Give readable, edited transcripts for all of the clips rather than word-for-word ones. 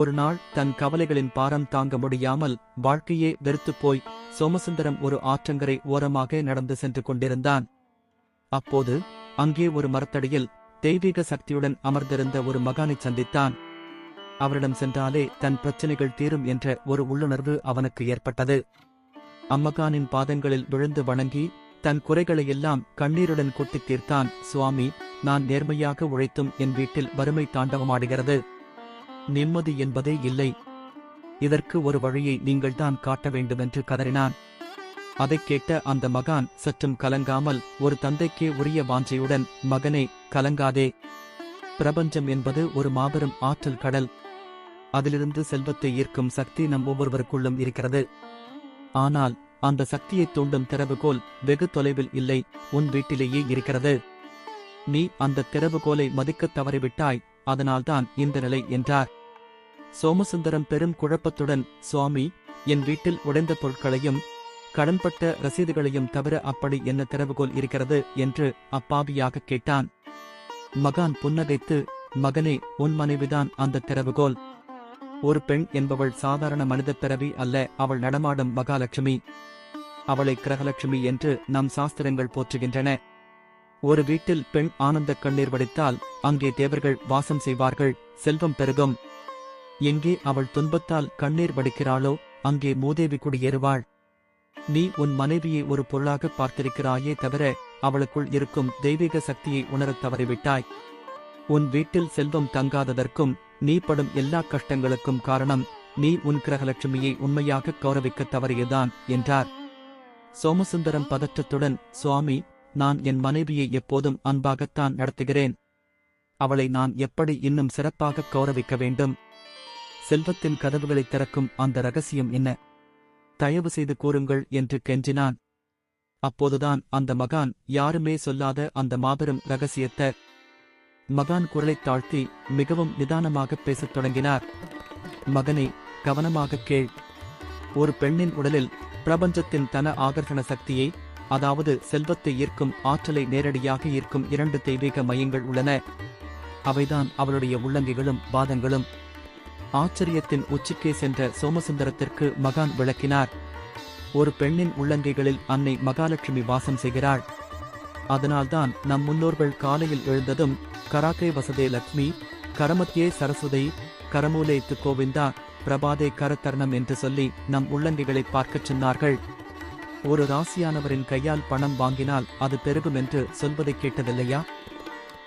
ஒரு நாள் தன் கவலைகளின் பாரம் தாங்க முடியாமல் வாழ்க்கையே வெறுத்துப்போய் சோமசுந்தரம் ஒரு ஆற்றங்கரை ஓரமாக நடந்து சென்று கொண்டிருந்தான். அப்போது அங்கே ஒரு மரத்தடியில் தெய்வீக சக்தியுடன் அமர்ந்திருந்த ஒரு மகானைச் சந்தித்தான். அவரிடம் சென்றாலே தன் பிரச்சனைகள் தீரும் என்ற ஒரு உள்ளுணர்வு அவனுக்கு ஏற்பட்டது. அம்மகானின் பாதங்களில் விழுந்து வணங்கி தன் குறைகளையெல்லாம் கண்ணீருடன் கொட்டித் தீர்த்தான். சுவாமி, நான் நேர்மையாக உழைத்தும் என் வீட்டில் வறுமை தாண்டவமாடுகிறது. நிம்மதி என்பதே இல்லை. இதற்கு ஒரு வழியை நீங்கள்தான் காட்ட வேண்டுமென்று கதறினான். அதைக் கேட்ட அந்த மகான் சற்றும் கலங்காமல் ஒரு தந்தைக்கே உரிய வாஞ்சையுடன், மகனே, கலங்காதே. பிரபஞ்சம் என்பது ஒரு மாபெரும் ஆற்றல் கடல். அதிலிருந்து செல்வத்தை ஈர்க்கும் சக்தி நம் ஒவ்வொருவருக்குள்ளும் இருக்கிறது. ஆனால் அந்த சக்தியை தூண்டும் திறவுகோல் வெகு தொலைவில் இல்லை, உன் வீட்டிலேயே இருக்கிறது. நீ அந்த திறவுகோலை மதிக்கத் தவறிவிட்டாய், அதனால்தான் இந்த நிலை என்றார். சோமசுந்தரம் பெரும் குழப்பத்துடன், சுவாமி, என் வீட்டில் உடைந்த பொருட்களையும் கடன்பட்ட ரசீதுகளையும் தவிர அப்படி என்ன திறவுகோல் இருக்கிறது என்று அப்பாவியாக கேட்டான். மகான் புன்னகைத்து, மகனே, உன் மனைவிதான் அந்த திறவுகோல். ஒரு பெண் என்பவள் சாதாரண மனித பிறவி அல்ல, அவள் நடமாடும் மகாலட்சுமி. அவளை கிரகலட்சுமி என்று நம் சாஸ்திரங்கள் போற்றுகின்றன. ஒரு வீட்டில் பெண் ஆனந்த கண்ணீர் வடித்தால் அங்கே தேவர்கள் வாசம் செய்வார்கள், செல்வம் பெருகும். எங்கே அவள் துன்பத்தால் கண்ணீர் வடிக்கிறாளோ அங்கே மூதேவி குடியேறுவாள். நீ உன் மனைவியை ஒரு பொருளாக பார்த்திருக்கிறாயே தவிர அவளுக்குள் இருக்கும் தெய்வீக சக்தியை உணரத் தவறிவிட்டாய். உன் வீட்டில் செல்வம் தங்காததற்கும் நீ படும் எல்லா கஷ்டங்களுக்கும் காரணம் நீ உன் கிரகலட்சுமியை உண்மையாக கௌரவிக்கத் தவறியதான் என்றார். சோமசுந்தரம் பதற்றத்துடன், சுவாமி, நான் என் மனைவியை எப்போதும் அன்பாகத்தான் நடத்துகிறேன். அவளை நான் எப்படி இன்னும் சிறப்பாக கௌரவிக்க வேண்டும்? செல்வத்தின் கதவுகளை திறக்கும் அந்த ரகசியம் என்ன? தயவு செய்து கூறுங்கள் என்று கெஞ்சினான். அப்போதுதான் அந்த மகான் யாருமே சொல்லாத அந்த மாபெரும் ரகசியத்தை மகான் குரலைத் தாழ்த்தி மிகவும் நிதானமாகப் பேசத் தொடங்கினார். மகனே, கவனமாகக் கேள். ஒரு பெண்ணின் உடலில் பிரபஞ்சத்தின் தன ஆகர்ஷண சக்தியை, அதாவது செல்வத்தை ஈர்க்கும் ஆற்றலை நேரடியாக ஈர்க்கும் 2 தெய்வீக மையங்கள் உள்ளன. அவைதான் அவளுடைய உள்ளங்கைகளும் பாதங்களும். ஆச்சரியத்தின் உச்சிக்கே சென்ற சோமசுந்தரத்திற்கு மகான் விளக்கினார். ஒரு பெண்ணின் உள்ளங்கைகளில் அன்னை மகாலட்சுமி வாசம் செய்கிறாள். அதனால்தான் நம் முன்னோர்கள் காலையில் எழுந்ததும் கராக்கே வசதே லக்ஷ்மி, கரமத்தியே சரஸ்வதி, கரமூலே கோவிந்தா, பிரபாதே கரத்தர்ணம் என்று சொல்லி நம் உள்ளங்கைகளை பார்க்கச் சொன்னார்கள். ஒரு ராசியானவரின் கையால் பணம் வாங்கினால் அது பெருகும் என்று சொல்வதைக் கேட்டதில்லையா?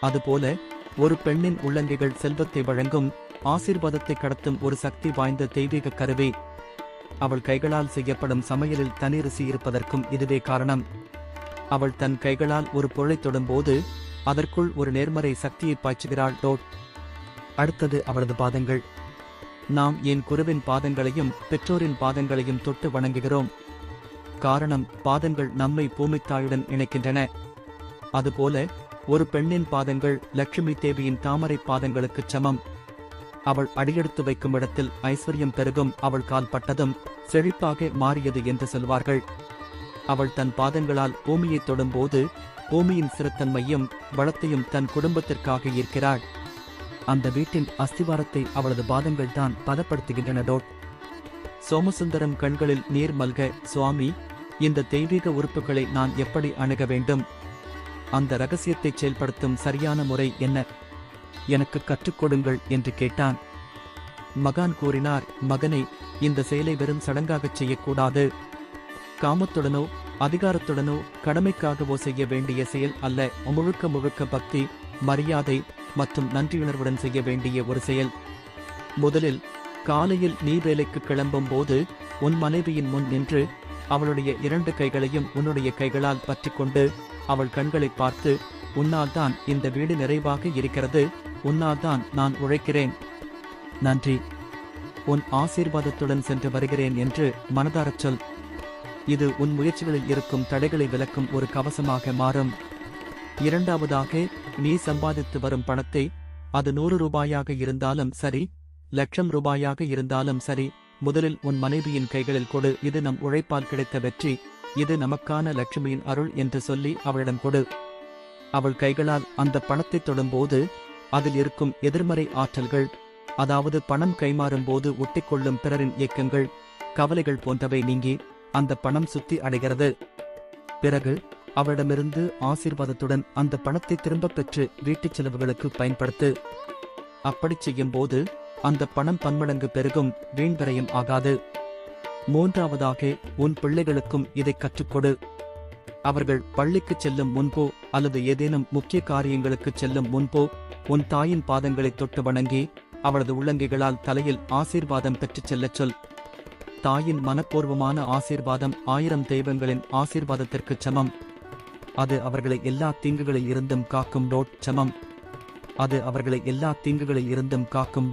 அதுபோல ஒரு பெண்ணின் உள்ளங்கைகள் செல்வத்தை வழங்கும், ஆசீர்வாதத்தை கடத்தும் ஒரு சக்தி வாய்ந்த தெய்வீக கருவி. அவள் கைகளால் செய்யப்படும் சமையலில் தனிருசி இருப்பதற்கும் இதுவே காரணம். அவள் தன் கைகளால் ஒரு பொருளை தொடும்போது அதற்குள் ஒரு நேர்மறை சக்தியை பாய்ச்சுகிறாள். அடுத்தது அவளது பாதங்கள். நாம் என் குருவின் பாதங்களையும் பெற்றோரின் பாதங்களையும் தொட்டு வணங்குகிறோம். காரணம், பாதங்கள் நம்மை பூமித்தாயுடன் இணைக்கின்றன. அதுபோல ஒரு பெண்ணின் பாதங்கள் லட்சுமி தேவியின் தாமரை பாதங்களுக்குச் சமம். அவள் அடியெடுத்து வைக்கும் இடத்தில் ஐஸ்வர்யம் பெருகும், அவள் கால் பட்டதும் செழிப்பாக மாறியது என்று சொல்வார்கள். அவள் தன் பாதங்களால் பூமியை தொடும்போது பூமியின் சிறுத்தன்மையும் வளத்தையும் தன் குடும்பத்திற்காக ஈர்க்கிறாள். அந்த வீட்டின் அஸ்திவாரத்தை அவளது பாதங்கள் தான் பதப்படுத்துகின்றன. சோமசுந்தரம் கண்களில் நீர் மல்க, சுவாமி, இந்த தெய்வீக உறுப்புகளை நான் எப்படி அணுக வேண்டும்? அந்த ரகசியத்தை செயல்படுத்தும் சரியான முறை என்ன? எனக்கு கற்றுக் கொடுங்கள் என்று கேட்டான். மகான் கூறினார், மகனே, இந்த செயலை வெறும் சடங்காகச் செய்யக்கூடாது. காமத்துடனோ அதிகாரத்துடனோ கடமைக்காகவோ செய்ய வேண்டிய செயல் அல்ல. முழுக்க முழுக்க பக்தி, மரியாதை மற்றும் நன்றியுணர்வுடன் செய்ய வேண்டிய ஒரு செயல். முதலில் காலையில் நீ வேலைக்கு கிளம்பும் போது உன் மனைவியின் முன் நின்று அவளுடைய 2 கைகளையும் உன்னுடைய கைகளால் பற்றிக்கொண்டு அவள் கண்களை பார்த்து, உன்னால்தான் இந்த வீடு நிறைவாக இருக்கிறது, உன்னால்தான் நான் உழைக்கிறேன், நன்றி, உன் ஆசீர்வாதத்துடன் சென்று வருகிறேன் என்று மனதாரச் சொல். இது உன் முயற்சிகளில் இருக்கும் தடைகளை விலக்கும் ஒரு கவசமாக மாறும். இரண்டாவதாக, நீ சம்பாதித்து வரும் பணத்தை, அது 100 ரூபாயாக இருந்தாலும் சரி, லட்சம் ரூபாயாக இருந்தாலும் சரி, முதலில் உன் மனைவியின் கைகளில் கொடு. இது நம் உழைப்பால் கிடைத்த வெற்றி, இது நமக்கான லட்சுமியின் அருள் என்று சொல்லி அவளிடம் கொடு. அவள் கைகளால் அந்த பணத்தை தொடும்போது அதில் இருக்கும் எதிர்மறை ஆற்றல்கள், அதாவது பணம் கைமாறும்போது ஒட்டிக்கொள்ளும் பிறரின் இயக்கங்கள், கவலைகள் போன்றவை நீங்கி அந்த பணம் சுத்தி அடைகிறது. பிறகு அவரிடமிருந்து ஆசீர்வாதத்துடன் அந்த பணத்தை திரும்பப் பெற்று வீட்டுச் செலவுகளுக்கு பயன்படுத்து. அப்படிச் செய்யும்போது அந்த பணம் பன்மடங்கு பெருகும், வீண்வரையும் ஆகாது. மூன்றாவதாக, உன் பிள்ளைகளுக்கும் இதைக் கற்றுக்கொடு. அவர்கள் பள்ளிக்குச் செல்லும் முன்போ அல்லது ஏதேனும் முக்கிய காரியங்களுக்குச் செல்லும் முன்போ உன் தாயின் பாதங்களைத் தொட்டு வணங்கி அவளது உள்ளங்கைகளால் தலையில் ஆசீர்வாதம் பெற்றுச் செல்லச் சொல். தாயின் மனப்பூர்வமான ஆசீர்வாதம் 1000 தெய்வங்களின் ஆசீர்வாதத்திற்குச் சமம். அது அவர்களை எல்லா தீங்குகளில் இருந்தும் காக்கும். சமம். அது அவர்களை எல்லா தீங்குகளில் இருந்தும் காக்கும்.